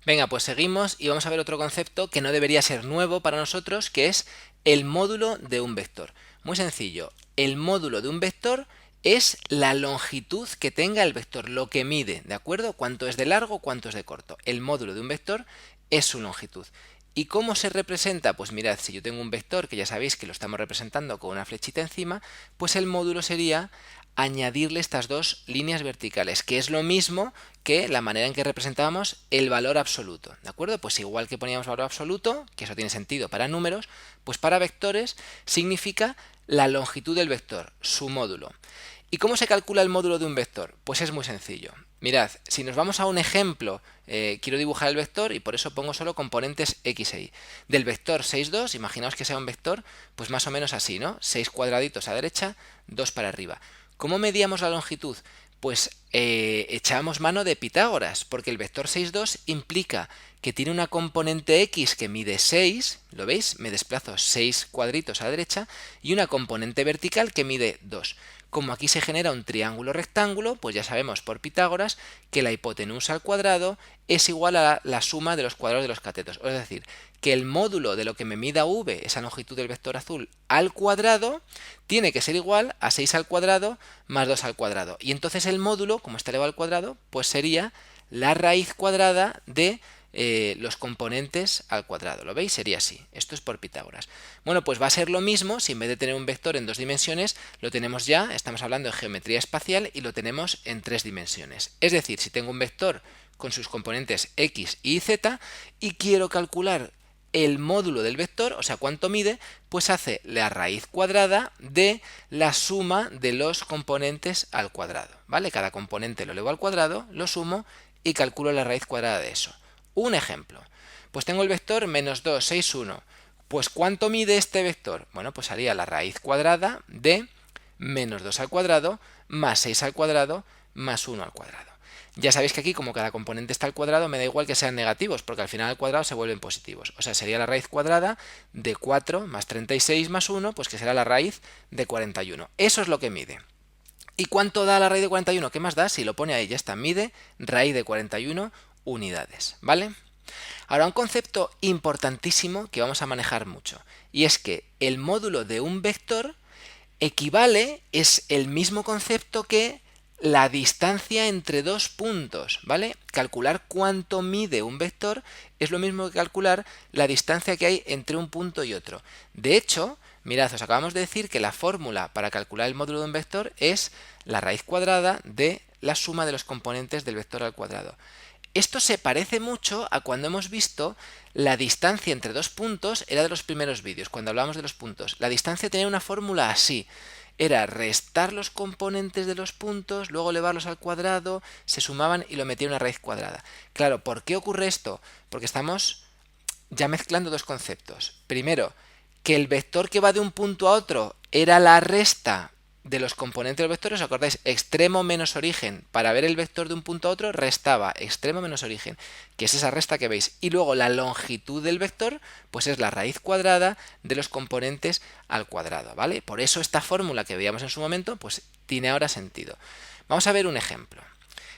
Venga, pues seguimos y vamos a ver otro concepto que no debería ser nuevo para nosotros, que es el módulo de un vector. Muy sencillo, el módulo de un vector es la longitud que tenga el vector, lo que mide, ¿de acuerdo? Cuánto es de largo, cuánto es de corto. El módulo de un vector es su longitud. ¿Y cómo se representa? Pues mirad, si yo tengo un vector, que ya sabéis que lo estamos representando con una flechita encima, pues el módulo sería añadirle estas dos líneas verticales, que es lo mismo que la manera en que representábamos el valor absoluto, ¿de acuerdo? Pues igual que poníamos valor absoluto, que eso tiene sentido para números, pues para vectores significa la longitud del vector, su módulo. ¿Y cómo se calcula el módulo de un vector? Pues es muy sencillo. Mirad, si nos vamos a un ejemplo, quiero dibujar el vector y por eso pongo solo componentes x e y. Del vector 6, 2, imaginaos que sea un vector, pues más o menos así, ¿no? 6 cuadraditos a derecha, 2 para arriba. ¿Cómo medíamos la longitud? Pues echábamos mano de Pitágoras, porque el vector 6, 2 implica que tiene una componente x que mide 6, ¿lo veis? Me desplazo 6 cuadritos a la derecha, y una componente vertical que mide 2. Como aquí se genera un triángulo rectángulo, pues ya sabemos por Pitágoras que la hipotenusa al cuadrado es igual a la suma de los cuadrados de los catetos. Es decir, que el módulo de lo que me mida v, esa longitud del vector azul, al cuadrado, tiene que ser igual a 6 al cuadrado más 2 al cuadrado. Y entonces el módulo, como está elevado al cuadrado, pues sería la raíz cuadrada de los componentes al cuadrado. ¿Lo veis? Sería así. Esto es por Pitágoras. Bueno, pues va a ser lo mismo si en vez de tener un vector en 2 dimensiones, lo tenemos ya, estamos hablando de geometría espacial y lo tenemos en 3 dimensiones. Es decir, si tengo un vector con sus componentes x y z y quiero calcular el módulo del vector, o sea, cuánto mide, pues hace la raíz cuadrada de la suma de los componentes al cuadrado, ¿vale? Cada componente lo elevo al cuadrado, lo sumo y calculo la raíz cuadrada de eso. Un ejemplo, pues tengo el vector menos 2, 6, 1. Pues ¿cuánto mide este vector? Bueno, pues haría la raíz cuadrada de menos 2 al cuadrado más 6 al cuadrado más 1 al cuadrado. Ya sabéis que aquí, como cada componente está al cuadrado, me da igual que sean negativos, porque al final al cuadrado se vuelven positivos. O sea, sería la raíz cuadrada de 4 más 36 más 1, pues que será la raíz de 41. Eso es lo que mide. ¿Y cuánto da la raíz de 41? ¿Qué más da? Si lo pone ahí, ya está. Mide raíz de 41 unidades, ¿vale? Ahora, un concepto importantísimo que vamos a manejar mucho, y es que el módulo de un vector equivale, es el mismo concepto que la distancia entre dos puntos, ¿vale? Calcular cuánto mide un vector es lo mismo que calcular la distancia que hay entre un punto y otro. De hecho, mirad, os acabamos de decir que la fórmula para calcular el módulo de un vector es la raíz cuadrada de la suma de los componentes del vector al cuadrado. Esto se parece mucho a cuando hemos visto la distancia entre dos puntos, era de los primeros vídeos, cuando hablábamos de los puntos. La distancia tenía una fórmula así. Era restar los componentes de los puntos, luego elevarlos al cuadrado, se sumaban y lo metía en una raíz cuadrada. Claro, ¿por qué ocurre esto? Porque estamos ya mezclando dos conceptos. Primero, que el vector que va de un punto a otro era la resta de los componentes del vector. ¿Os acordáis? Extremo menos origen. Para ver el vector de un punto a otro restaba extremo menos origen, que es esa resta que veis. Y luego la longitud del vector, pues es la raíz cuadrada de los componentes al cuadrado, ¿vale? Por eso esta fórmula que veíamos en su momento, pues tiene ahora sentido. Vamos a ver un ejemplo.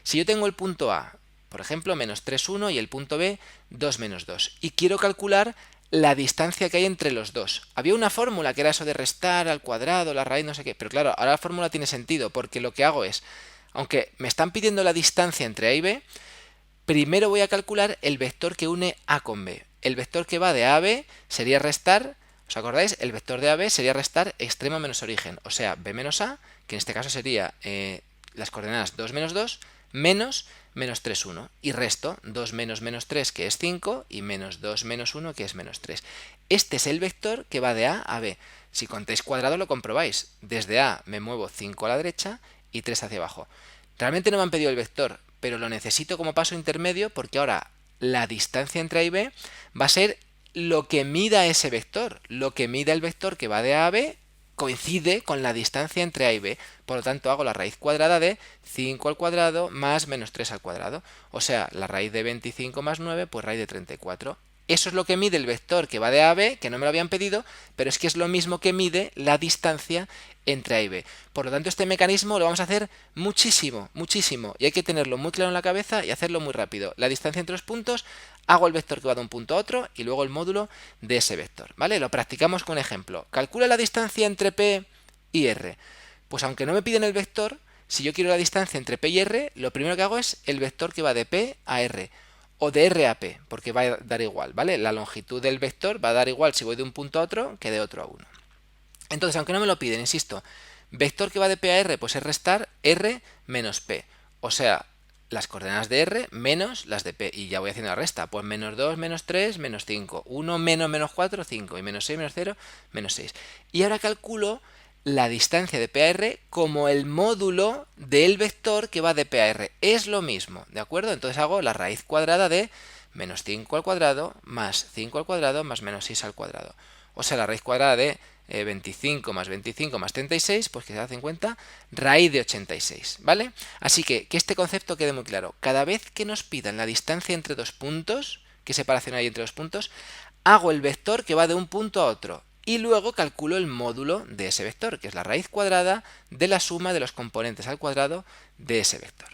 Si yo tengo el punto A, por ejemplo, menos 3, 1 y el punto B, 2, menos 2, y quiero calcular la distancia que hay entre los dos. Había una fórmula que era eso de restar al cuadrado, la raíz, no sé qué, pero claro, ahora la fórmula tiene sentido porque lo que hago es, aunque me están pidiendo la distancia entre A y B, primero voy a calcular el vector que une A con B. El vector que va de A a B sería restar, ¿os acordáis? El vector de AB sería restar extremo menos origen, o sea, B menos A, que en este caso sería las coordenadas 2 menos 2, menos menos 3, 1. Y resto 2 menos menos 3, que es 5, y menos 2 menos 1, que es menos 3. Este es el vector que va de A a B. Si contáis cuadrado lo comprobáis. Desde A me muevo 5 a la derecha y 3 hacia abajo. Realmente no me han pedido el vector, pero lo necesito como paso intermedio porque ahora la distancia entre A y B va a ser lo que mida ese vector. Lo que mida el vector que va de A a B coincide con la distancia entre A y B. Por lo tanto, hago la raíz cuadrada de 5 al cuadrado más menos 3 al cuadrado. O sea, la raíz de 25 más 9, pues raíz de 34. Eso es lo que mide el vector que va de A a B, que no me lo habían pedido, pero es que es lo mismo que mide la distancia entre A y B. Por lo tanto, este mecanismo lo vamos a hacer muchísimo, muchísimo. Y hay que tenerlo muy claro en la cabeza y hacerlo muy rápido. La distancia entre los puntos hago el vector que va de un punto a otro y luego el módulo de ese vector, ¿vale? Lo practicamos con un ejemplo. Calcula la distancia entre P y R. Pues aunque no me piden el vector, si yo quiero la distancia entre P y R, lo primero que hago es el vector que va de P a R, o de R a P, porque va a dar igual, ¿vale? La longitud del vector va a dar igual si voy de un punto a otro que de otro a uno. Entonces, aunque no me lo piden, insisto, vector que va de P a R, pues es restar R menos P. O sea, las coordenadas de R menos las de P. Y ya voy haciendo la resta. Pues menos 2, menos 3, menos 5. 1 menos menos 4, 5. Y menos 6, menos 0, menos 6. Y ahora calculo la distancia de P a R como el módulo del vector que va de P a R. Es lo mismo, ¿de acuerdo? Entonces hago la raíz cuadrada de menos 5 al cuadrado más 5 al cuadrado más menos 6 al cuadrado. O sea, la raíz cuadrada de 25 más 25 más 36, pues que se da 50, raíz de 86, ¿vale? Así que este concepto quede muy claro. Cada vez que nos pidan la distancia entre dos puntos, qué separación hay entre dos puntos, hago el vector que va de un punto a otro y luego calculo el módulo de ese vector, que es la raíz cuadrada de la suma de los componentes al cuadrado de ese vector.